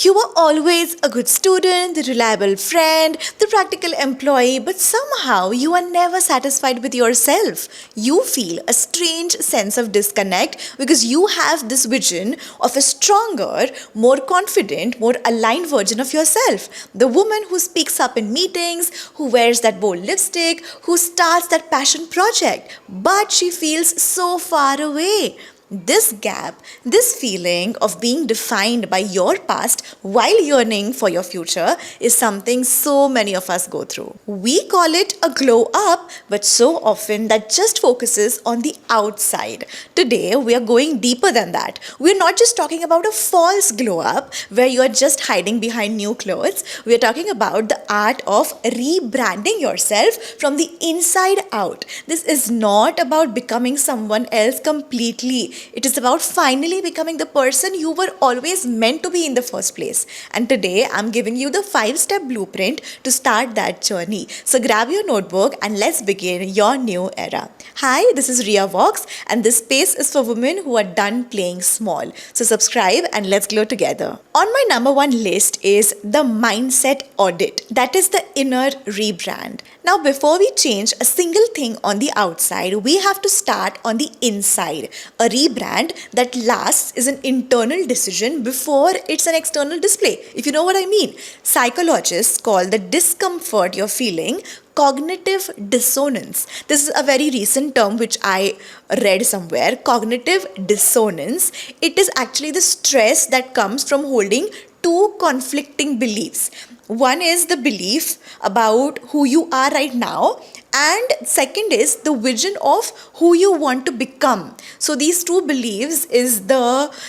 You were always a good student, the reliable friend, the practical employee, but somehow you are never satisfied with yourself. You feel a strange sense of disconnect because you have this vision of a stronger, more confident, more aligned version of yourself. The woman who speaks up in meetings, who wears that bold lipstick, who starts that passion project, but she feels so far away. This gap, this feeling of being defined by your past while yearning for your future is something so many of us go through. We call it a glow up, but so often that just focuses on the outside. Today, we are going deeper than that. We're not just talking about a false glow up where you are just hiding behind new clothes. We're talking about the art of rebranding yourself from the inside out. This is not about becoming someone else completely. It is about finally becoming the person you were always meant to be in the first place. And today I'm giving you the 5-step blueprint to start that journey. So grab your notebook and let's begin your new era. Hi, this is Ria Vox, and this space is for women who are done playing small. So subscribe and let's glow together. On my number one list is the mindset audit. That is the inner rebrand. Now, before we change a single thing on the outside, we have to start on the inside. A rebrand that lasts is an internal decision before it's an external display, if you know what I mean. Psychologists call the discomfort you're feeling cognitive dissonance. This is a very recent term which I read somewhere. Cognitive dissonance. It is actually the stress that comes from holding two conflicting beliefs. One is the belief about who you are right now, and second is the vision of who you want to become. So these two beliefs is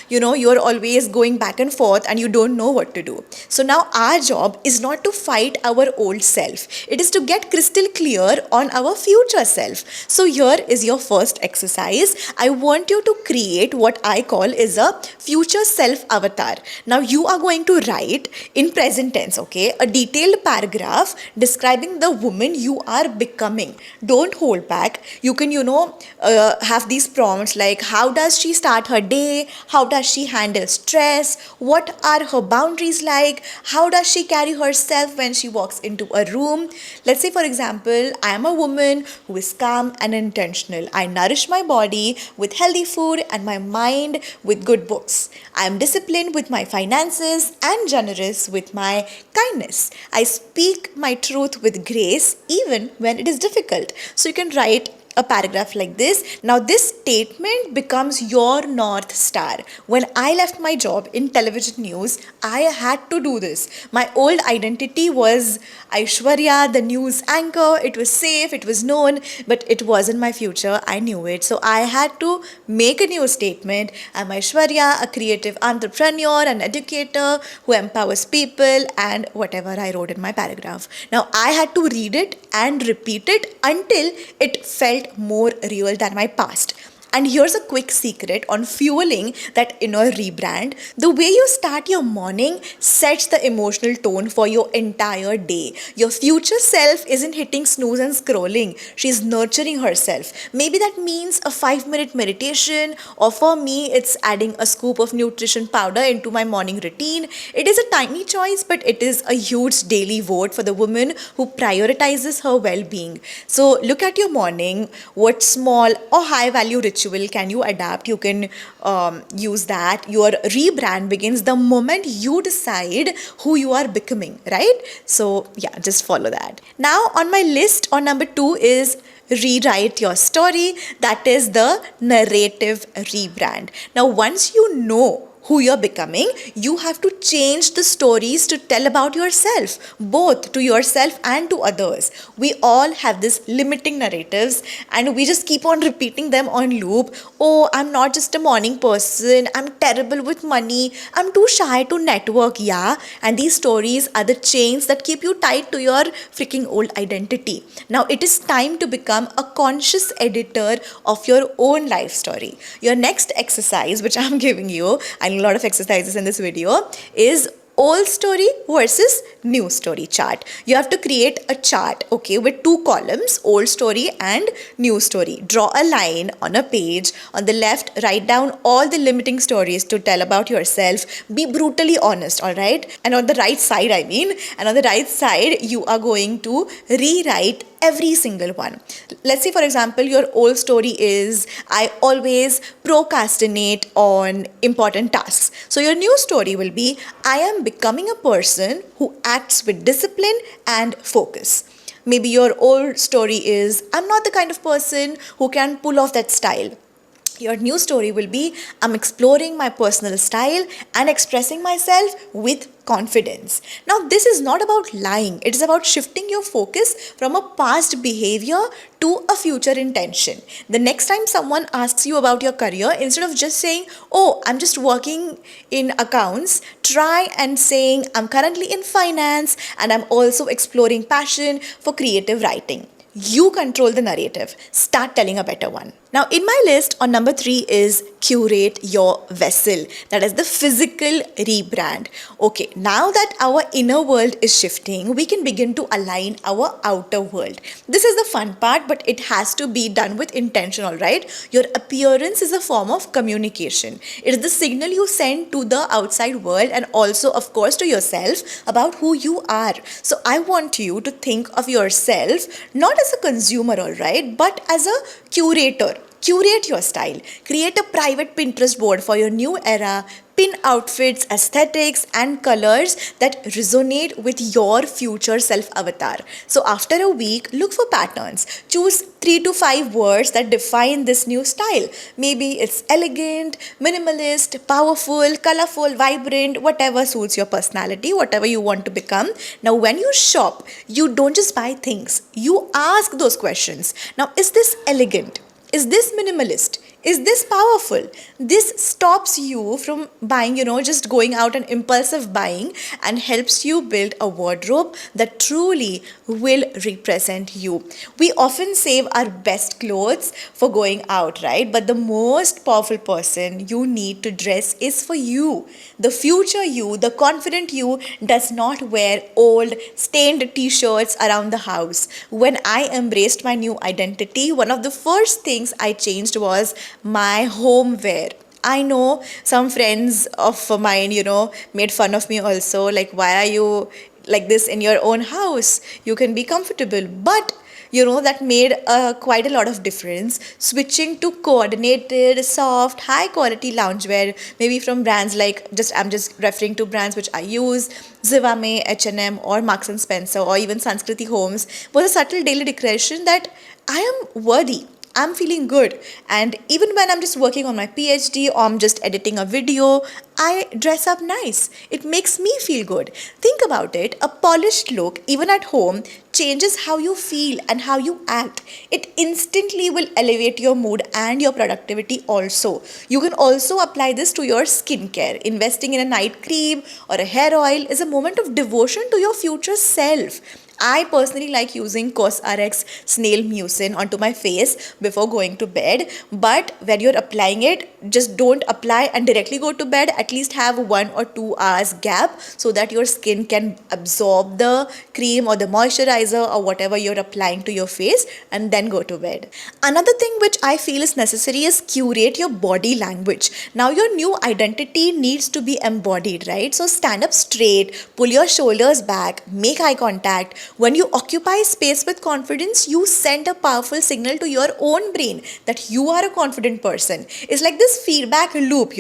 you're always going back and forth and you don't know what to do. So now our job is not to fight our old self. It is to get crystal clear on our future self. So here is your first exercise. I want you to create what I call is a future self avatar. Now you are going to write in present tense, okay, a detailed paragraph describing the woman you are becoming. Don't hold back. You can, have these prompts like how does she start her day? How does she handle stress? What are her boundaries like? How does she carry herself when she walks into a room? Let's say, for example, I am a woman who is calm and intentional. I nourish my body with healthy food and my mind with good books. I am disciplined with my finances and generous with my kindness. I speak my truth with grace even when it is difficult. So you can write a paragraph like this. Now this statement becomes your North Star. When I left my job in television news, I had to do this. My old identity was Aishwarya, the news anchor. It was safe, it was known, but it wasn't my future. I knew it. So I had to make a new statement. I'm Aishwarya, a creative entrepreneur, an educator who empowers people, and whatever I wrote in my paragraph. Now I had to read it and repeat it until it felt more real than my past. And here's a quick secret on fueling that inner rebrand. The way you start your morning sets the emotional tone for your entire day. Your future self isn't hitting snooze and scrolling. She's nurturing herself. Maybe that means a 5-minute meditation, or for me, it's adding a scoop of nutrition powder into my morning routine. It is a tiny choice, but it is a huge daily vote for the woman who prioritizes her well-being. So look at your morning. What small or high-value ritual can you adapt? You can use that. Your rebrand begins the moment you decide who you are becoming, right? So yeah, just follow that. Now on my list on number 2 is rewrite your story. That is the narrative rebrand. Now once you know who you're becoming, you have to change the stories to tell about yourself, both to yourself and to others. We all have these limiting narratives and we just keep on repeating them on loop. Oh, I'm not just a morning person. I'm terrible with money. I'm too shy to network. Yeah. And these stories are the chains that keep you tied to your freaking old identity. Now it is time to become a conscious editor of your own life story. Your next exercise, which I'm giving you, and a lot of exercises in this video, is old story versus new story chart. You have to create a chart, okay, with two columns, old story and new story. Draw a line on a page. On the left, write down all the limiting stories to tell about yourself. Be brutally honest, all right? And on the right side, and on the right side, you are going to rewrite every single one. Let's say, for example, your old story is I always procrastinate on important tasks. So your new story will be I am becoming a person who acts with discipline and focus. Maybe your old story is I'm not the kind of person who can pull off that style. Your new story will be I'm exploring my personal style and expressing myself with confidence. Now, this is not about lying, it is about shifting your focus from a past behavior to a future intention. The next time someone asks you about your career, instead of just saying, oh, I'm just working in accounts, try and saying, I'm currently in finance and I'm also exploring passion for creative writing. You control the narrative. Start telling a better one. Now, in my list on number 3 is curate your vessel. That is the physical rebrand. Okay, now that our inner world is shifting, we can begin to align our outer world. This is the fun part, but it has to be done with intention, all right? Your appearance is a form of communication. It is the signal you send to the outside world and also, of course, to yourself about who you are. So I want you to think of yourself not as a consumer, all right, but as a curator. Curate your style. Create a private Pinterest board for your new era. Pin outfits, aesthetics, and colors that resonate with your future self avatar. So, after a week, look for patterns. Choose 3 to 5 words that define this new style. Maybe it's elegant, minimalist, powerful, colorful, vibrant, whatever suits your personality, whatever you want to become. Now, when you shop, you don't just buy things, you ask those questions. Now, is this elegant? Is this minimalist? Is this powerful? This stops you from buying, just going out and impulsive buying and helps you build a wardrobe that truly will represent you. We often save our best clothes for going out, right? But the most powerful person you need to dress is for you. The future you, the confident you, does not wear old, stained t-shirts around the house. When I embraced my new identity, one of the first things I changed was my home wear. I know some friends of mine, made fun of me also. Like, why are you like this in your own house? You can be comfortable. But that made quite a lot of difference. Switching to coordinated, soft, high quality loungewear, maybe from brands like, I'm just referring to brands which I use, Zivame, H&M, or Marks and Spencer, or even Sanskriti Homes, was a subtle daily declaration that I am worthy. I'm feeling good. And even when I'm just working on my PhD or I'm just editing a video, I dress up nice. It makes me feel good. Think about it. A polished look, even at home, changes how you feel and how you act. It instantly will elevate your mood and your productivity also. You can also apply this to your skincare. Investing in a night cream or a hair oil is a moment of devotion to your future self. I personally like using COSRX snail mucin onto my face before going to bed. But when you're applying it, just don't apply and directly go to bed. At least have 1 or 2 hours gap so that your skin can absorb the cream or the moisturizer or whatever you're applying to your face and then go to bed. Another thing which I feel is necessary is curate your body language. Now your new identity needs to be embodied, right? So stand up straight, pull your shoulders back, make eye contact. When you occupy space with confidence, you send a powerful signal to your own brain that you are a confident person. It's like this feedback loop,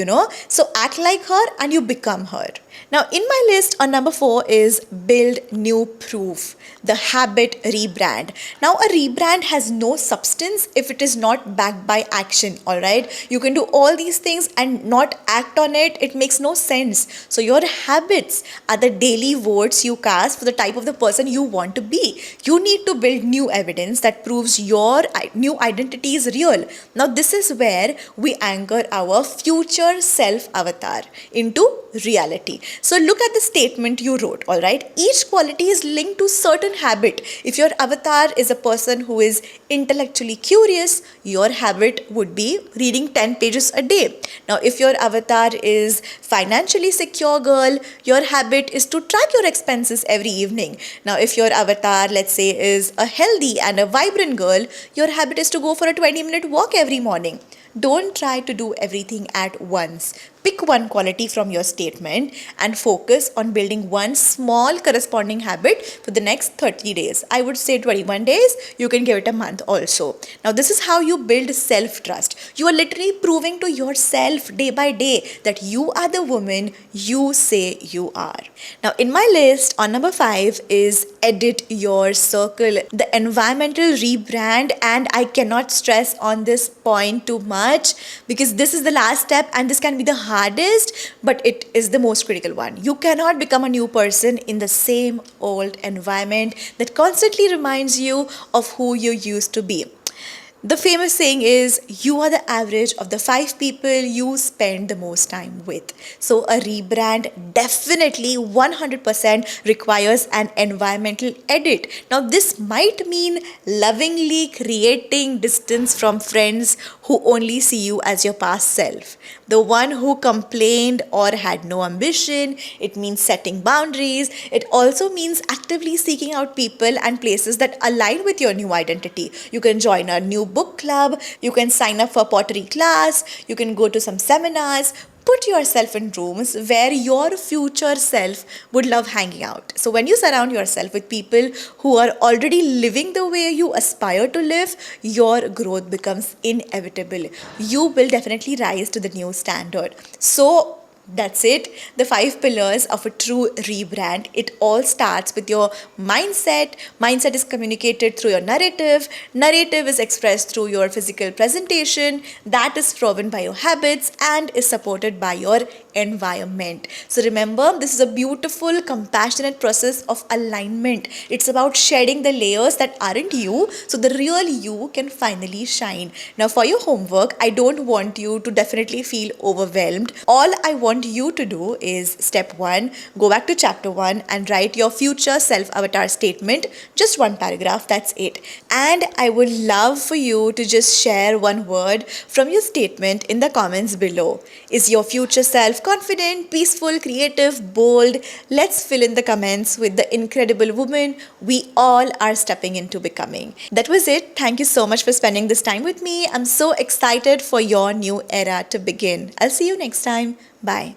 So act like her and you become her. Now, in my list on number 4 is build new proof, the habit rebrand. Now, a rebrand has no substance if it is not backed by action, all right? You can do all these things and not act on it. It makes no sense. So, your habits are the daily votes you cast for the type of the person you want to be. You need to build new evidence that proves your new identity is real. Now, this is where we anchor our future self avatar into reality. So, look at the statement you wrote, all right? Each quality is linked to certain habit. If your avatar is a person who is intellectually curious, your habit would be reading 10 pages a day. Now, if your avatar is financially secure girl, your habit is to track your expenses every evening. Now, if your avatar, let's say, is a healthy and a vibrant girl, your habit is to go for a 20-minute walk every morning. Don't try to do everything at once. Pick one quality from your statement and focus on building one small corresponding habit for the next 30 days. I would say 21 days. You can give it a month also. Now, this is how you build self-trust. You are literally proving to yourself day by day that you are the woman you say you are. Now, in my list, on number 5 is edit your circle, the environmental rebrand. And I cannot stress on this point too much because this is the last step and this can be the hardest, but it is the most critical one. You cannot become a new person in the same old environment that constantly reminds you of who you used to be. The famous saying is, you are the average of the 5 people you spend the most time with. So a rebrand definitely 100% requires an environmental edit. Now this might mean lovingly creating distance from friends who only see you as your past self. The one who complained or had no ambition. It means setting boundaries. It also means actively seeking out people and places that align with your new identity. You can join a new book club, you can sign up for pottery class, you can go to some seminars. Put yourself in rooms where your future self would love hanging out. So when you surround yourself with people who are already living the way you aspire to live, your growth becomes inevitable. You will definitely rise to the new standard. So that's it. The 5 pillars of a true rebrand. It all starts with your mindset. Mindset is communicated through your narrative. Narrative is expressed through your physical presentation. That is proven by your habits and is supported by your environment. So remember, this is a beautiful, compassionate process of alignment. It's about shedding the layers that aren't you so the real you can finally shine. Now, for your homework, I don't want you to definitely feel overwhelmed. All I want you to do is step 1, go back to chapter 1 and write your future self-avatar statement, just 1 paragraph, that's it. And I would love for you to just share 1 word from your statement in the comments below. Is your future self confident, peaceful, creative, bold? Let's fill in the comments with the incredible woman we all are stepping into becoming. That was it. Thank you so much for spending this time with me. I'm so excited for your new era to begin. I'll see you next time. Bye.